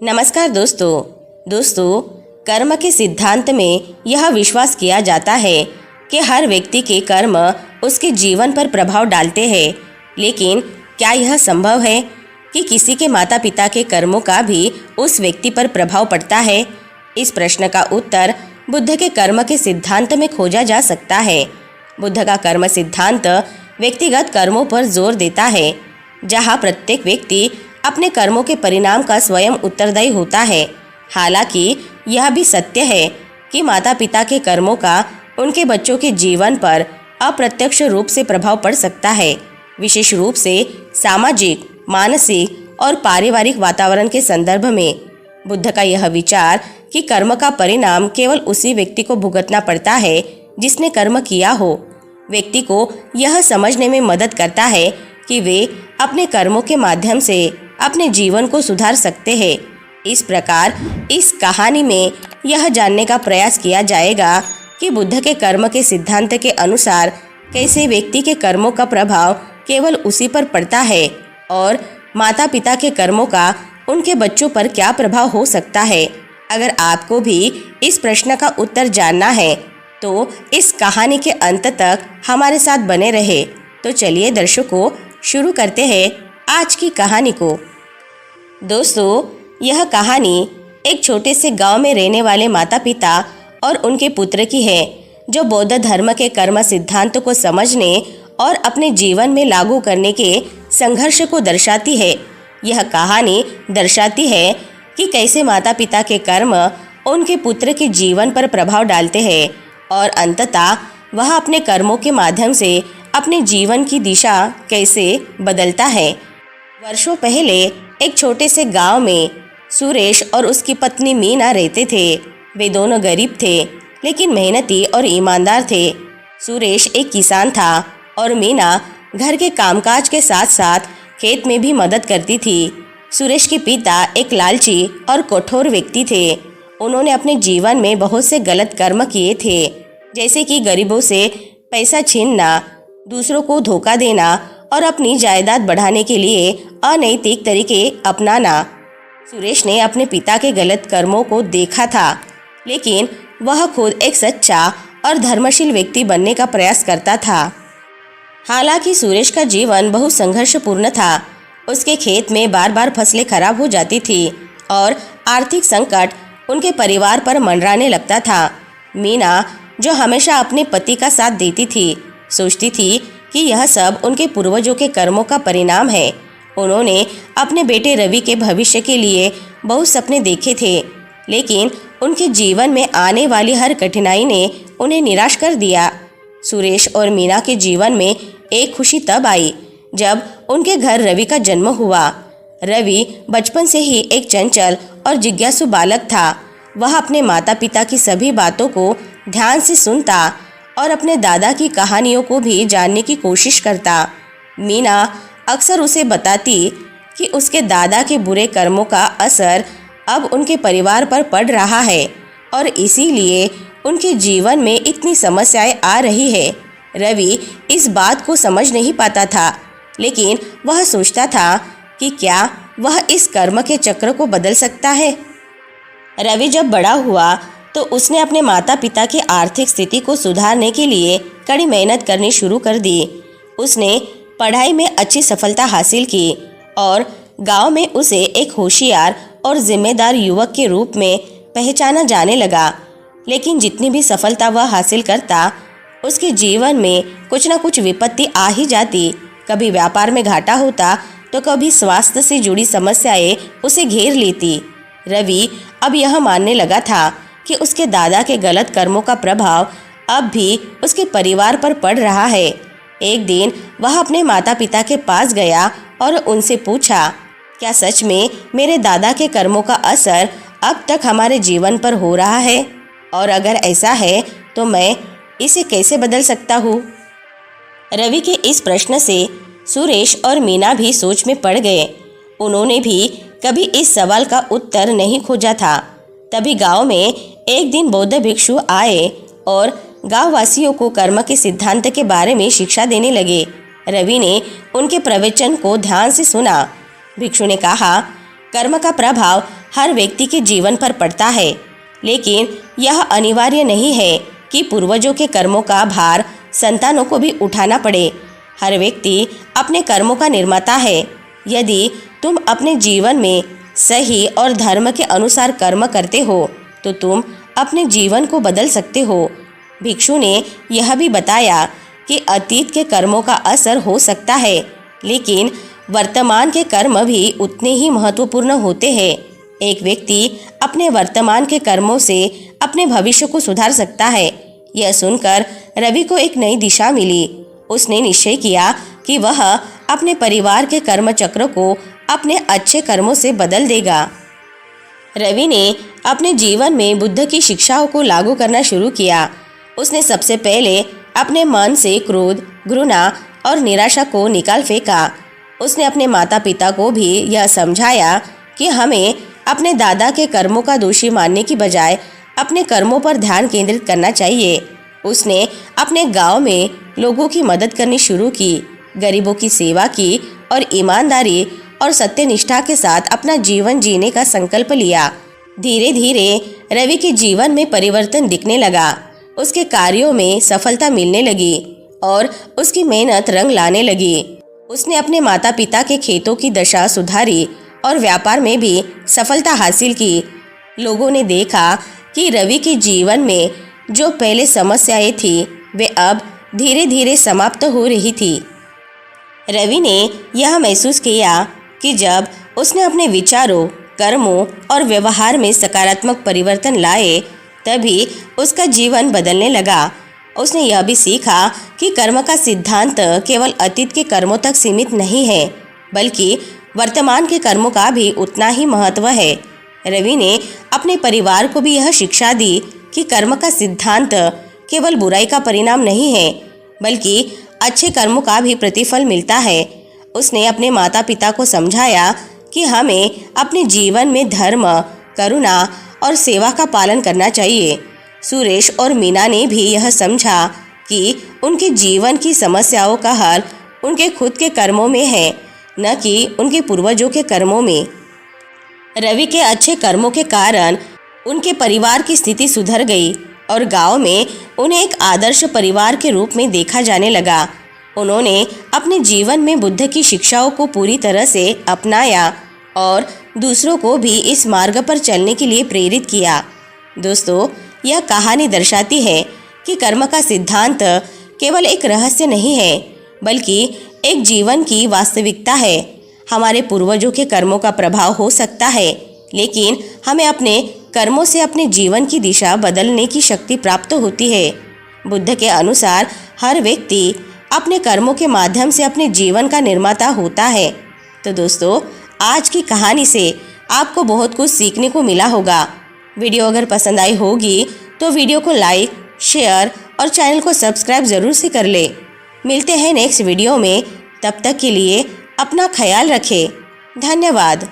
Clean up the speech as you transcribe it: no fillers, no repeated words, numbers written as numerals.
नमस्कार दोस्तों, कर्म के सिद्धांत में यह विश्वास किया जाता है कि हर व्यक्ति के कर्म उसके जीवन पर प्रभाव डालते हैं। लेकिन क्या यह संभव है कि किसी के माता पिता के कर्मों का भी उस व्यक्ति पर प्रभाव पड़ता है? इस प्रश्न का उत्तर बुद्ध के कर्म के सिद्धांत में खोजा जा सकता है। बुद्ध का कर्म सिद्धांत व्यक्तिगत कर्मों पर जोर देता है, जहाँ प्रत्येक व्यक्ति अपने कर्मों के परिणाम का स्वयं उत्तरदायी होता है। हालांकि यह भी सत्य है कि माता पिता के कर्मों का उनके बच्चों के जीवन पर अप्रत्यक्ष रूप से प्रभाव पड़ सकता है, विशेष रूप से सामाजिक, मानसिक और पारिवारिक वातावरण के संदर्भ में। बुद्ध का यह विचार कि कर्म का परिणाम केवल उसी व्यक्ति को भुगतना पड़ता है जिसने कर्म किया हो, व्यक्ति को यह समझने में मदद करता है कि वे अपने कर्मों के माध्यम से अपने जीवन को सुधार सकते हैं। इस प्रकार इस कहानी में यह जानने का प्रयास किया जाएगा कि बुद्ध के कर्म के सिद्धांत के अनुसार कैसे व्यक्ति के कर्मों का प्रभाव केवल उसी पर पड़ता है और माता पिता के कर्मों का उनके बच्चों पर क्या प्रभाव हो सकता है। अगर आपको भी इस प्रश्न का उत्तर जानना है तो इस कहानी के अंत तक हमारे साथ बने रहे। तो चलिए दर्शकों, शुरू करते हैं आज की कहानी को। दोस्तों, यह कहानी एक छोटे से गांव में रहने वाले माता पिता और उनके पुत्र की है, जो बौद्ध धर्म के कर्म सिद्धांत को समझने और अपने जीवन में लागू करने के संघर्ष को दर्शाती है। यह कहानी दर्शाती है कि कैसे माता पिता के कर्म उनके पुत्र के जीवन पर प्रभाव डालते हैं और अंततः वह अपने कर्मों के माध्यम से अपने जीवन की दिशा कैसे बदलता है। वर्षों पहले एक छोटे से गांव में सुरेश और उसकी पत्नी मीना रहते थे। वे दोनों गरीब थे, लेकिन मेहनती और ईमानदार थे। सुरेश एक किसान था और मीना घर के कामकाज के साथ साथ खेत में भी मदद करती थी। सुरेश के पिता एक लालची और कठोर व्यक्ति थे। उन्होंने अपने जीवन में बहुत से गलत कर्म किए थे, जैसे कि गरीबों से पैसा छीनना, दूसरों को धोखा देना और अपनी जायदाद बढ़ाने के लिए अनैतिक तरीके अपनाना। सुरेश ने अपने पिता के गलत कर्मों को देखा था, लेकिन वह खुद एक सच्चा और धर्मशील व्यक्ति बनने का प्रयास करता था। हालांकि सुरेश का जीवन बहुत संघर्षपूर्ण था। उसके खेत में बार बार फसलें खराब हो जाती थी और आर्थिक संकट उनके परिवार पर मंडराने लगता था। मीना, जो हमेशा अपने पति का साथ देती थी, सोचती थी कि यह सब उनके पूर्वजों के कर्मों का परिणाम है। उन्होंने अपने बेटे रवि के भविष्य के लिए बहुत सपने देखे थे, लेकिन उनके जीवन में आने वाली हर कठिनाई ने उन्हें निराश कर दिया। सुरेश और मीना के जीवन में एक खुशी तब आई जब उनके घर रवि का जन्म हुआ। रवि बचपन से ही एक चंचल और जिज्ञासु बालक था। वह अपने माता पिता की सभी बातों को ध्यान से सुनता और अपने दादा की कहानियों को भी जानने की कोशिश करता। मीना अक्सर उसे बताती कि उसके दादा के बुरे कर्मों का असर अब उनके परिवार पर पड़ रहा है और इसीलिए उनके जीवन में इतनी समस्याएं आ रही है। रवि इस बात को समझ नहीं पाता था, लेकिन वह सोचता था कि क्या वह इस कर्म के चक्र को बदल सकता है। रवि जब बड़ा हुआ तो उसने अपने माता पिता की आर्थिक स्थिति को सुधारने के लिए कड़ी मेहनत करनी शुरू कर दी। उसने पढ़ाई में अच्छी सफलता हासिल की और गांव में उसे एक होशियार और जिम्मेदार युवक के रूप में पहचाना जाने लगा। लेकिन जितनी भी सफलता वह हासिल करता, उसके जीवन में कुछ न कुछ विपत्ति आ ही जाती। कभी व्यापार में घाटा होता तो कभी स्वास्थ्य से जुड़ी समस्याएं उसे घेर लेती। रवि अब यह मानने लगा था कि उसके दादा के गलत कर्मों का प्रभाव अब भी उसके परिवार पर पड़ रहा है। एक दिन वह अपने माता पिता के पास गया और उनसे पूछा, क्या सच में मेरे दादा के कर्मों का असर अब तक हमारे जीवन पर हो रहा है? और अगर ऐसा है तो मैं इसे कैसे बदल सकता हूँ? रवि के इस प्रश्न से सुरेश और मीना भी सोच में पड़ गए। उन्होंने भी कभी इस सवाल का उत्तर नहीं खोजा था। तभी गांव में एक दिन बौद्ध भिक्षु आए और गांववासियों को कर्म के सिद्धांत के बारे में शिक्षा देने लगे। रवि ने उनके प्रवचन को ध्यान से सुना। भिक्षु ने कहा, कर्म का प्रभाव हर व्यक्ति के जीवन पर पड़ता है, लेकिन यह अनिवार्य नहीं है कि पूर्वजों के कर्मों का भार संतानों को भी उठाना पड़े। हर व्यक्ति अपने कर्मों का निर्माता है। यदि तुम अपने जीवन में सही और धर्म के अनुसार कर्म करते हो तो तुम अपने जीवन को बदल सकते हो। भिक्षु ने यह भी बताया कि अतीत के कर्मों का असर हो सकता है, लेकिन वर्तमान के कर्म भी उतने ही महत्वपूर्ण होते हैं। एक व्यक्ति अपने वर्तमान के कर्मों से अपने भविष्य को सुधार सकता है। यह सुनकर रवि को एक नई दिशा मिली। उसने निश्चय किया कि वह अपने परिवार के कर्म चक्र को अपने अच्छे कर्मों से बदल देगा। रवि ने अपने जीवन में बुद्ध की शिक्षाओं को लागू करना शुरू किया। उसने सबसे पहले अपने मन से क्रोध, घृणा और निराशा को निकाल फेंका। उसने अपने माता पिता को भी यह समझाया कि हमें अपने दादा के कर्मों का दोषी मानने की बजाय अपने कर्मों पर ध्यान केंद्रित करना चाहिए। उसने अपने गांव में लोगों की मदद करनी शुरू की, गरीबों की सेवा की और ईमानदारी और सत्यनिष्ठा के साथ अपना जीवन जीने का संकल्प लिया। धीरे धीरे रवि के जीवन में परिवर्तन दिखने लगा। उसके कार्यों में सफलता मिलने लगी और उसकी मेहनत रंग लाने लगी। उसने अपने माता पिता के खेतों की दशा सुधारी और व्यापार में भी सफलता हासिल की। लोगों ने देखा कि रवि के जीवन में जो पहले समस्याएं थी वे अब धीरे धीरे समाप्त हो रही थी। रवि ने यह महसूस किया कि जब उसने अपने विचारों, कर्मों और व्यवहार में सकारात्मक परिवर्तन लाए तभी उसका जीवन बदलने लगा। उसने यह भी सीखा कि कर्म का सिद्धांत केवल अतीत के कर्मों तक सीमित नहीं है, बल्कि वर्तमान के कर्मों का भी उतना ही महत्व है। रवि ने अपने परिवार को भी यह शिक्षा दी कि कर्म का सिद्धांत केवल बुराई का परिणाम नहीं है, बल्कि अच्छे कर्मों का भी प्रतिफल मिलता है। उसने अपने माता पिता को समझाया कि हमें अपने जीवन में धर्म, करुणा और सेवा का पालन करना चाहिए। सुरेश और मीना ने भी यह समझा कि उनके जीवन की समस्याओं का हल उनके खुद के कर्मों में है, न कि उनके पूर्वजों के कर्मों में। रवि के अच्छे कर्मों के कारण उनके परिवार की स्थिति सुधर गई और गांव में उन्हें एक आदर्श परिवार के रूप में देखा जाने लगा। उन्होंने अपने जीवन में बुद्ध की शिक्षाओं को पूरी तरह से अपनाया और दूसरों को भी इस मार्ग पर चलने के लिए प्रेरित किया। दोस्तों, यह कहानी दर्शाती है कि कर्म का सिद्धांत केवल एक रहस्य नहीं है, बल्कि एक जीवन की वास्तविकता है। हमारे पूर्वजों के कर्मों का प्रभाव हो सकता है, लेकिन हमें अपने कर्मों से अपने जीवन की दिशा बदलने की शक्ति प्राप्त होती है। बुद्ध के अनुसार हर व्यक्ति अपने कर्मों के माध्यम से अपने जीवन का निर्माता होता है। तो दोस्तों, आज की कहानी से आपको बहुत कुछ सीखने को मिला होगा। वीडियो अगर पसंद आई होगी तो वीडियो को लाइक, शेयर और चैनल को सब्सक्राइब ज़रूर से कर ले। मिलते हैं नेक्स्ट वीडियो में। तब तक के लिए अपना ख्याल रखें। धन्यवाद।